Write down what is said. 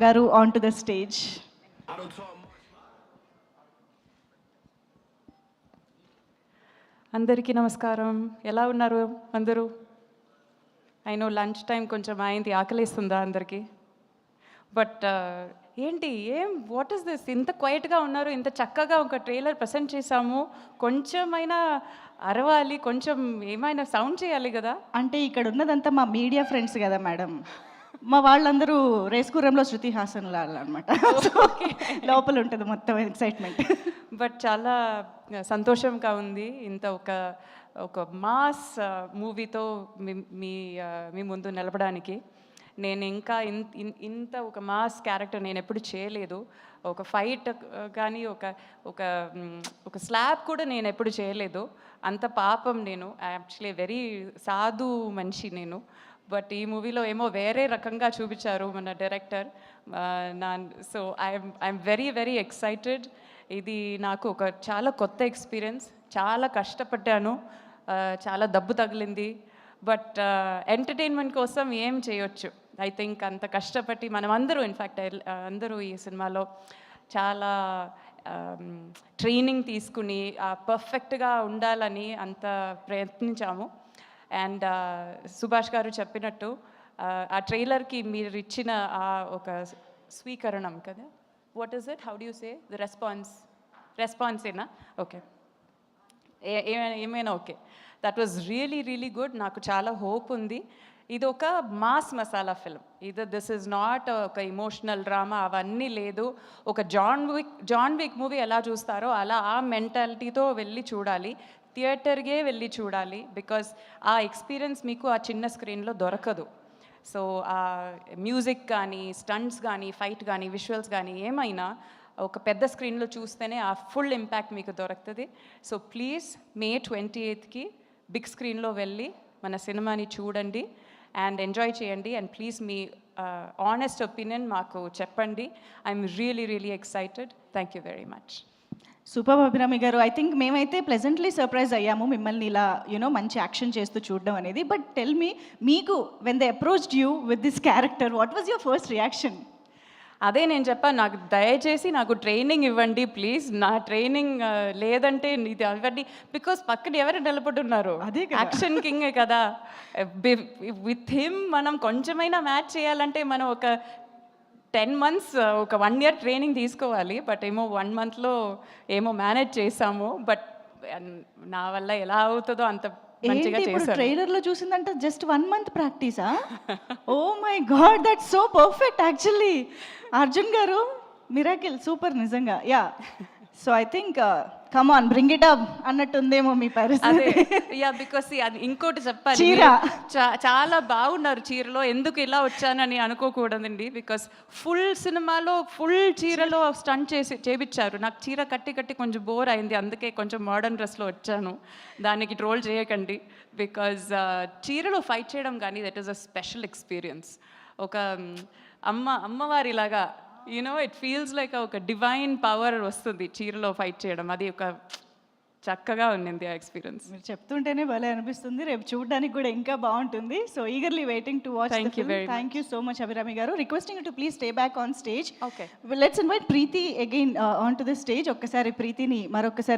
గారు on to the stage. అందరికీ నమస్కారం. ఎలా ఉన్నారు అందరూ? అయినో లంచ్ టైం కొంచెం అయింది, ఆకలిస్తుందా అందరికీ? బట్ ఏంటి వాట్ ఈస్ దిస్? ఇంత క్వైట్గా ఉన్నారు, ఇంత చక్కగా ఒక ట్రైలర్ ప్రజెంట్ చేశాము, కొంచెమైనా అరవాలి, కొంచెం ఏమైనా సౌండ్ చేయాలి కదా. అంటే ఇక్కడ ఉన్నదంతా మా మీడియా ఫ్రెండ్స్ కదా మేడం, మా వాళ్ళందరూ రేస్కూరంలో శృతి హాసన్ లాగా అనమాట. లోపల ఉంటుంది మొత్తం ఎక్సైట్మెంట్. బట్ చాలా సంతోషంగా ఉంది ఇంత ఒక మాస్ మూవీతో మీ ముందు నిలబడానికి. నేను ఇంకా ఇంత ఒక మాస్ క్యారెక్టర్ నేను ఎప్పుడు చేయలేదు. ఒక ఫైట్ కానీ ఒక స్లాబ్ కూడా నేను ఎప్పుడు చేయలేదు. అంత పాపం నేను, యాక్చువల్లీ వెరీ సాధు మనిషి నేను. బట్ ఈ మూవీలో ఏమో వేరే రకంగా చూపించారు మన director. So I'm very very excited. ఇది నాకు ఒక చాలా కొత్త ఎక్స్పీరియన్స్. చాలా కష్టపడ్డాను, చాలా దెబ్బ తగిలింది. బట్ ఎంటర్టైన్మెంట్ కోసం ఏం చేయొచ్చు. ఐ థింక్ అంత కష్టపడి మనం అందరూ, ఇన్ఫ్యాక్ట్ అందరూ ఈ సినిమాలో చాలా ట్రైనింగ్ తీసుకుని పర్ఫెక్ట్గా ఉండాలని అంత ప్రయత్నించాము. అండ్ సుభాష్ గారు చెప్పినట్టు ఆ ట్రైలర్కి మీరు ఇచ్చిన ఒక స్వీకరణం కదా, what is it, how do you say, the రెస్పాన్సేనా? ఓకే, ఏమైనా okay, that was really really good. నాకు చాలా హోప్ ఉంది. ఇది ఒక mass masala film. This is not ఒక ఇమోషనల్ డ్రామా, అవన్నీ లేదు. ఒక జాన్ విక్ మూవీ ఎలా చూస్తారో అలా ఆ మెంటాలిటీతో వెళ్ళి చూడాలి, థియేటర్కే వెళ్ళి చూడాలి. బికాజ్ ఆ ఎక్స్పీరియన్స్ మీకు ఆ చిన్న స్క్రీన్లో దొరకదు. సో ఆ మ్యూజిక్ కానీ, స్టంట్స్ కానీ, ఫైట్ కానీ, విజువల్స్ కానీ ఏమైనా ఒక పెద్ద స్క్రీన్లో చూస్తేనే ఆ ఫుల్ ఇంపాక్ట్ మీకు దొరుకుతుంది. సో ప్లీజ్ May 28కి బిగ్ స్క్రీన్లో వెళ్ళి మన సినిమాని చూడండి అండ్ ఎంజాయ్ చేయండి. And please me honest opinion మాకు చెప్పండి. I'm really really excited. Thank you very much. Super Abhirami గారు. ఐ థింక్ మేమైతే ప్లెజెంట్లీ సర్ప్రైజ్ అయ్యాము మిమ్మల్ని ఇలా మంచి యాక్షన్ చేస్తూ చూడడం అనేది. బట్ టెల్ మీ, మీకు when they approached you with this character, what was your first reaction? అదే నేను చెప్పాను, నాకు దయచేసి నాకు ట్రైనింగ్ ఇవ్వండి ప్లీజ్. నా ట్రైనింగ్ లేదంటే ఇది అవ్వండి. బికాస్ పక్కన ఎవరు నిలబడున్నారు, అదే యాక్షన్ కింగే కదా. విత్ హిమ్ మనం కొంచెమైనా మ్యాచ్ చేయాలంటే మనం ఒక 10 months, ఒక 1 year ట్రైనింగ్ తీసుకోవాలి. బట్ ఏమో 1 monthలో ఏమో మేనేజ్ చేసాము. బట్ నా వల్ల ఎలా అవుతుందో అంత మంచిగా చేశాను. ట్రైలర్లో చూసిందంటే జస్ట్ 1 month ప్రాక్టీసా? Oh my god, that's so perfect actually. Arjun garu miracle, super నిజంగా. Yeah, so I think come on bring it up అన్నట్టుందేమో మీ పరిస్థితి. యా, బికాస్ ఇంకోటి చెప్పాలి, చీర చాలా బాగున్నారు చీరలో. ఎందుకు ఇలా వచ్చానని అనుకోకూడదండి. బికాస్ ఫుల్ సినిమాలో ఫుల్ చీరలో స్టంట్ చేపించారు. నాకు చీర కట్టి కొంచెం బోర్ అయింది, అందుకే కొంచెం మోడర్న్ డ్రెస్లో వచ్చాను. దానికి ట్రోల్ చేయకండి. బికాజ్ చీరలో ఫైట్ చేయడం కానీ that is a special experience. ఒక అమ్మవారిలాగా ఇట్ ఫీల్స్ లైక్ ఒక డివైన్ పవర్ వస్తుంది చీరలో ఫైట్ చేయడం. అది ఒక చక్కగా ఉన్నింది ఆ ఎక్స్పీరియన్స్. మీరు చెప్తుంటేనే భలే అనిపిస్తుంది. రేపు చూడడానికి కూడా ఇంకా బాగుంటుంది. So eagerly waiting to watch. Thank you so much Abhirami garu. Requesting to please stay back on stage. Okay, let's invite Preethi again on to the stage. ఒక్కసారి ప్రీతిని మరొకసారి